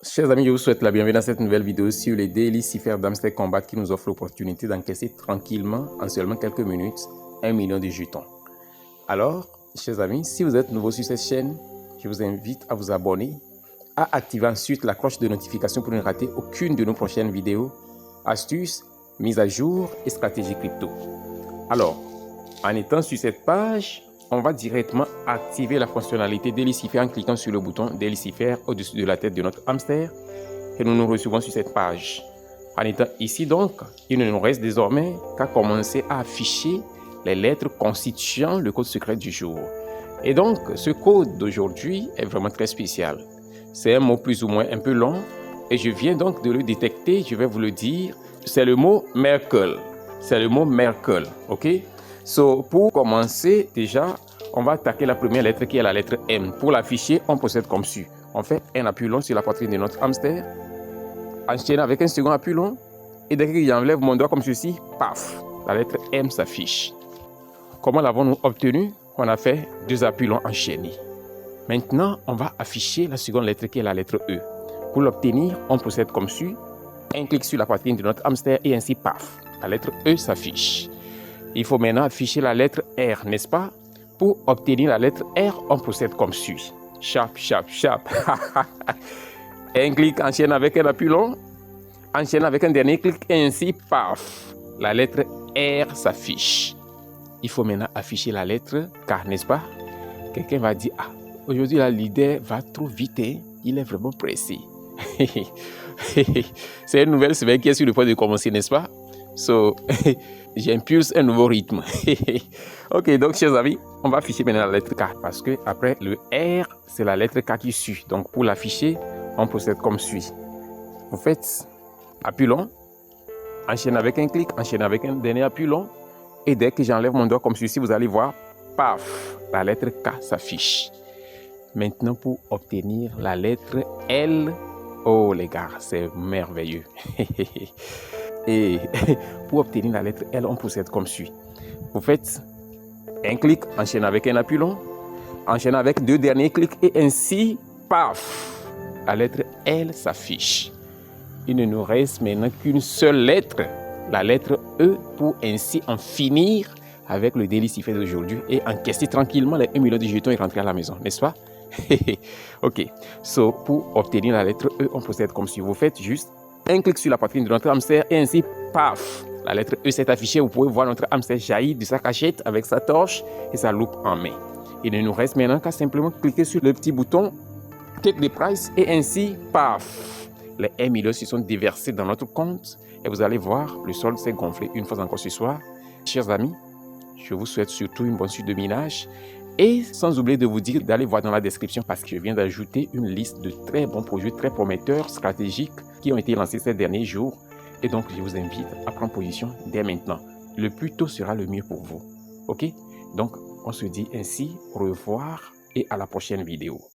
Chers amis, je vous souhaite la bienvenue dans cette nouvelle vidéo sur les Daily Cipher d'Amster Combat qui nous offre l'opportunité d'encaisser tranquillement, en seulement quelques minutes, 1 million de jetons. Alors, chers amis, si vous êtes nouveau sur cette chaîne, je vous invite à vous abonner, à activer ensuite la cloche de notification pour ne rater aucune de nos prochaines vidéos, astuces, mises à jour et stratégies crypto. Alors, en étant sur cette page, on va directement activer la fonctionnalité Daily Cipher en cliquant sur le bouton Daily Cipher au-dessus de la tête de notre hamster et nous nous recevons sur cette page. En étant ici donc, il ne nous reste désormais qu'à commencer à afficher les lettres constituant le code secret du jour. Et donc, ce code d'aujourd'hui est vraiment très spécial. C'est un mot plus ou moins un peu long et je viens donc de le détecter, je vais vous le dire. C'est le mot Merkel. C'est le mot Merkel, ok? So, pour commencer, déjà, on va attaquer la première lettre qui est la lettre M. Pour l'afficher, on procède comme suit. On fait un appui long sur la poitrine de notre hamster, enchaîne avec un second appui long, et dès que j'enlève mon doigt comme ceci, paf, la lettre M s'affiche. Comment l'avons-nous obtenu? On a fait 2 appuis longs enchaînés. Maintenant, on va afficher la seconde lettre qui est la lettre E. Pour l'obtenir, on procède comme suit. Un clic sur la poitrine de notre hamster et ainsi, paf, la lettre E s'affiche. Il faut maintenant afficher la lettre R, n'est-ce pas? Pour obtenir la lettre R, on procède comme suit. Chap, chap, chap. Un clic, enchaîne avec un appui long. Enchaîne avec un dernier clic et ainsi, paf, la lettre R s'affiche. Il faut maintenant afficher la lettre K, n'est-ce pas? Quelqu'un va dire, ah, aujourd'hui la leader va trop vite, hein? Il est vraiment pressé. C'est une nouvelle semaine qui est sur le point de commencer, n'est-ce pas? So, j'impulse un nouveau rythme. Ok, donc chers amis, on va afficher maintenant la lettre K parce que après le R, c'est la lettre K qui suit. Donc pour l'afficher, on procède comme suit. Vous faites appui long, enchaîne avec un clic, enchaîne avec un dernier appui long. Et dès que j'enlève mon doigt comme ceci, vous allez voir, paf, la lettre K s'affiche. Maintenant pour obtenir la lettre L, oh les gars, c'est merveilleux. Et pour obtenir la lettre L, on procède comme suit. Vous faites un clic, enchaîne avec un appui long, enchaîne avec 2 derniers clics et ainsi, paf, la lettre L s'affiche. Il ne nous reste maintenant qu'une seule lettre, la lettre E, pour ainsi en finir avec le Daily Cipher d'aujourd'hui et encaisser tranquillement les 1 million de jetons et rentrer à la maison, n'est-ce pas? Ok, so pour obtenir la lettre E, on procède comme suit. Vous faites juste un clic sur la poitrine de notre hamster et ainsi, paf, la lettre E s'est affichée. Vous pouvez voir notre hamster jaillir de sa cachette avec sa torche et sa loupe en main. Il ne nous reste maintenant qu'à simplement cliquer sur le petit bouton Take the price et ainsi, paf, les 1 million se sont déversés dans notre compte et vous allez voir, le solde s'est gonflé une fois encore ce soir. Chers amis, je vous souhaite surtout une bonne suite de minage. Et sans oublier de vous dire d'aller voir dans la description parce que je viens d'ajouter une liste de très bons projets, très prometteurs, stratégiques qui ont été lancés ces derniers jours. Et donc, je vous invite à prendre position dès maintenant. Le plus tôt sera le mieux pour vous. Ok? Donc, on se dit ainsi au revoir et à la prochaine vidéo.